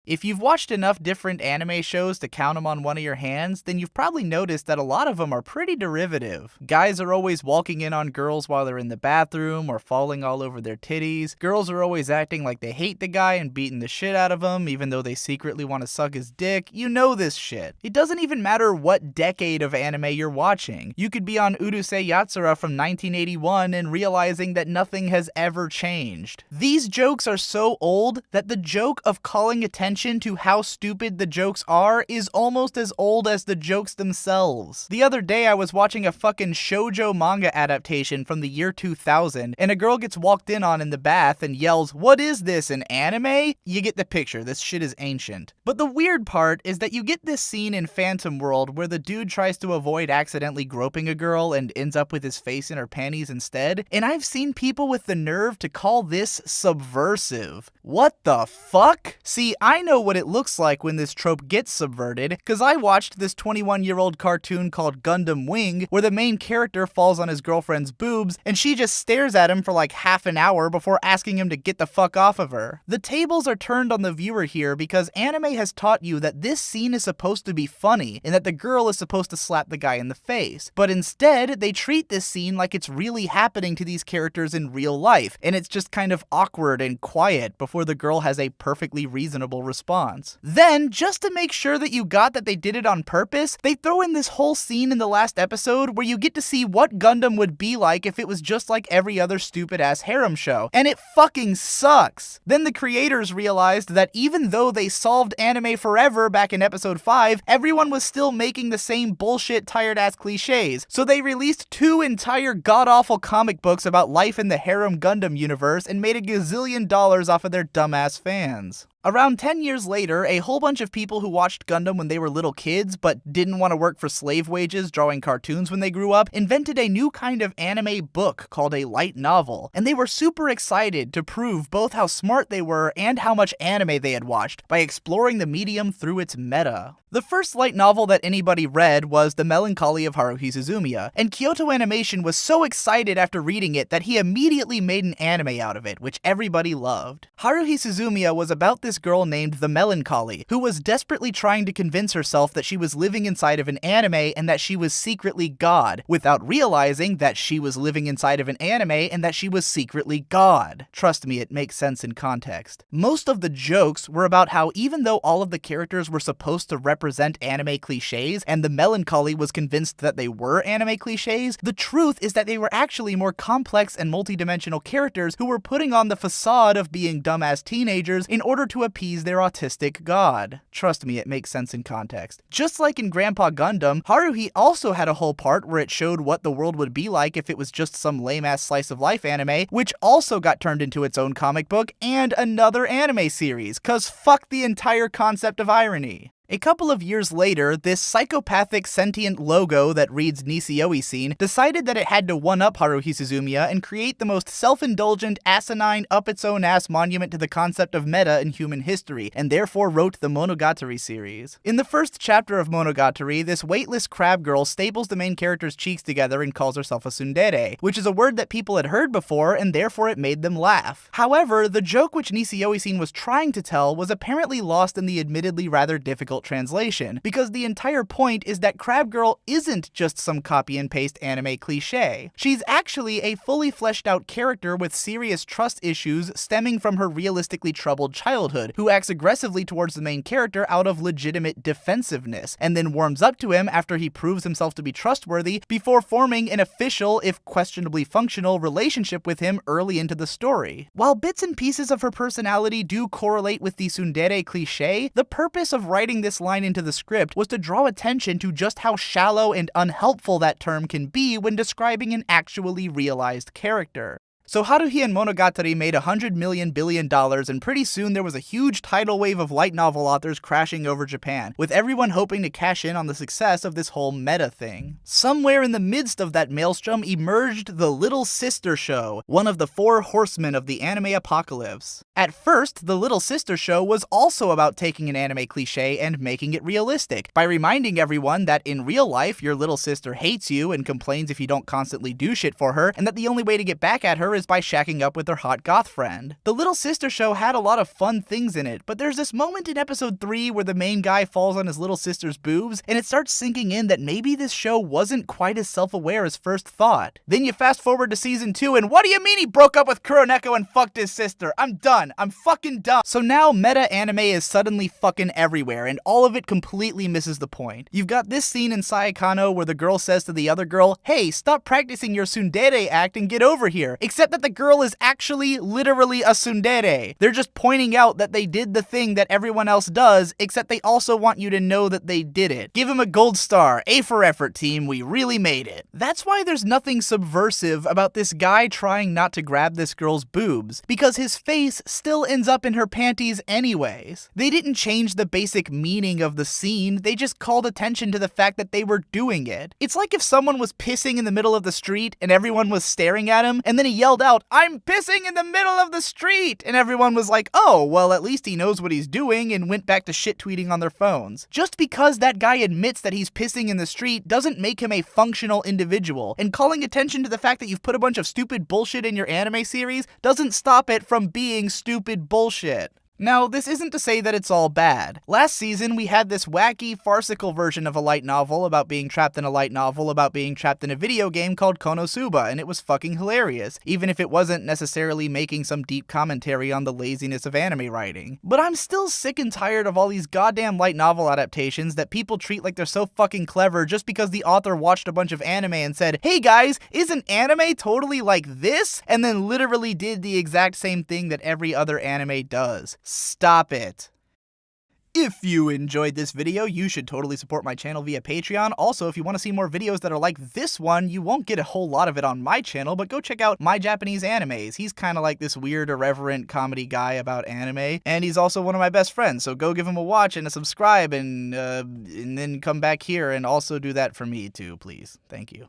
If you've watched enough different anime shows to count them on one of your hands, then you've probably noticed that a lot of them are pretty derivative. Guys are always walking in on girls while they're in the bathroom or falling all over their titties. Girls are always acting like they hate the guy and beating the shit out of him, even though they secretly want to suck his dick. You know this shit. It doesn't even matter what decade of anime you're watching. You could be on Urusei Yatsura from 1981 and realizing that nothing has ever changed. These jokes are so old that the joke of calling attention to how stupid the jokes are is almost as old as the jokes themselves. The other day I was watching a fucking shoujo manga adaptation from the year 2000, and a girl gets walked in on in the bath and yells, "What is this, an anime?" You get the picture, this shit is ancient. But the weird part is that you get this scene in Phantom World where the dude tries to avoid accidentally groping a girl and ends up with his face in her panties instead, and I've seen people with the nerve to call this subversive. What the fuck? See, I know what it looks like when this trope gets subverted, because I watched this 21-year-old cartoon called Gundam Wing, where the main character falls on his girlfriend's boobs, and she just stares at him for like half an hour before asking him to get the fuck off of her. The tables are turned on the viewer here because anime has taught you that this scene is supposed to be funny, and that the girl is supposed to slap the guy in the face. But instead, they treat this scene like it's really happening to these characters in real life, and it's just kind of awkward and quiet before the girl has a perfectly reasonable response. Then, just to make sure that you got that they did it on purpose, they throw in this whole scene in the last episode where you get to see what Gundam would be like if it was just like every other stupid-ass harem show, and it fucking sucks! Then the creators realized that even though they solved anime forever back in episode 5, everyone was still making the same bullshit tired-ass cliches, so they released 2 entire god-awful comic books about life in the harem Gundam universe and made a gazillion dollars off of their dumbass fans. Around 10 years later, a whole bunch of people who watched Gundam when they were little kids but didn't want to work for slave wages drawing cartoons when they grew up invented a new kind of anime book called a light novel, and they were super excited to prove both how smart they were and how much anime they had watched by exploring the medium through its meta. The first light novel that anybody read was The Melancholy of Haruhi Suzumiya, and Kyoto Animation was so excited after reading it that he immediately made an anime out of it, which everybody loved. Haruhi Suzumiya was about this girl named the Melancholy, who was desperately trying to convince herself that she was living inside of an anime and that she was secretly God, without realizing that she was living inside of an anime and that she was secretly God. Trust me, it makes sense in context. Most of the jokes were about how even though all of the characters were supposed to represent anime cliches, and the Melancholy was convinced that they were anime cliches, the truth is that they were actually more complex and multidimensional characters who were putting on the facade of being dumbass teenagers in order to appease their autistic god. Trust me, it makes sense in context. Just like in Grandpa Gundam, Haruhi also had a whole part where it showed what the world would be like if it was just some lame-ass slice of life anime, which also got turned into its own comic book and another anime series, cause fuck the entire concept of irony. A couple of years later, this psychopathic sentient logo that reads Nisio Scene decided that it had to one-up Haruhi Suzumiya and create the most self-indulgent, asinine, up-its-own-ass monument to the concept of meta in human history, and therefore wrote the Monogatari series. In the first chapter of Monogatari, this weightless crab girl staples the main character's cheeks together and calls herself a tsundere, which is a word that people had heard before, and therefore it made them laugh. However, the joke which Nisio Scene was trying to tell was apparently lost in the admittedly rather difficult translation, because the entire point is that Crab Girl isn't just some copy and paste anime cliche. She's actually a fully fleshed out character with serious trust issues stemming from her realistically troubled childhood, who acts aggressively towards the main character out of legitimate defensiveness, and then warms up to him after he proves himself to be trustworthy before forming an official, if questionably functional, relationship with him early into the story. While bits and pieces of her personality do correlate with the tsundere cliche, the purpose of writing this line into the script was to draw attention to just how shallow and unhelpful that term can be when describing an actually realized character. So Haruhi and Monogatari made $100 million billion, and pretty soon there was a huge tidal wave of light novel authors crashing over Japan, with everyone hoping to cash in on the success of this whole meta thing. Somewhere in the midst of that maelstrom emerged the Little Sister Show, one of the 4 horsemen of the anime apocalypse. At first, the Little Sister Show was also about taking an anime cliche and making it realistic, by reminding everyone that in real life your little sister hates you and complains if you don't constantly do shit for her, and that the only way to get back at her is by shacking up with her hot goth friend. The little sister show had a lot of fun things in it, but there's this moment in episode 3 where the main guy falls on his little sister's boobs, and it starts sinking in that maybe this show wasn't quite as self-aware as first thought. Then you fast forward to season 2, and what do you mean he broke up with Kuroneko and fucked his sister? I'm done. I'm fucking done. So now meta anime is suddenly fucking everywhere, and all of it completely misses the point. You've got this scene in Saekano where the girl says to the other girl, hey, stop practicing your tsundere act and get over here, except that the girl is actually literally a tsundere. They're just pointing out that they did the thing that everyone else does, except they also want you to know that they did it. Give him a gold star. A for effort, team. We really made it. That's why there's nothing subversive about this guy trying not to grab this girl's boobs, because his face still ends up in her panties anyways. They didn't change the basic meaning of the scene, they just called attention to the fact that they were doing it. It's like if someone was pissing in the middle of the street and everyone was staring at him, and then he yelled out, I'm pissing in the middle of the street! And everyone was like, oh, well at least he knows what he's doing, and went back to shit tweeting on their phones. Just because that guy admits that he's pissing in the street doesn't make him a functional individual, and calling attention to the fact that you've put a bunch of stupid bullshit in your anime series doesn't stop it from being stupid bullshit. Now, this isn't to say that it's all bad. Last season, we had this wacky, farcical version of a light novel about being trapped in a light novel about being trapped in a video game called Konosuba, and it was fucking hilarious, even if it wasn't necessarily making some deep commentary on the laziness of anime writing. But I'm still sick and tired of all these goddamn light novel adaptations that people treat like they're so fucking clever just because the author watched a bunch of anime and said, hey guys, isn't anime totally like this? And then literally did the exact same thing that every other anime does. Stop it. If you enjoyed this video, you should totally support my channel via Patreon. Also, if you want to see more videos that are like this one, you won't get a whole lot of it on my channel, but go check out My Japanese Animes. He's kind of like this weird, irreverent comedy guy about anime, and he's also one of my best friends, so go give him a watch and a subscribe, and then come back here and also do that for me too, please. Thank you.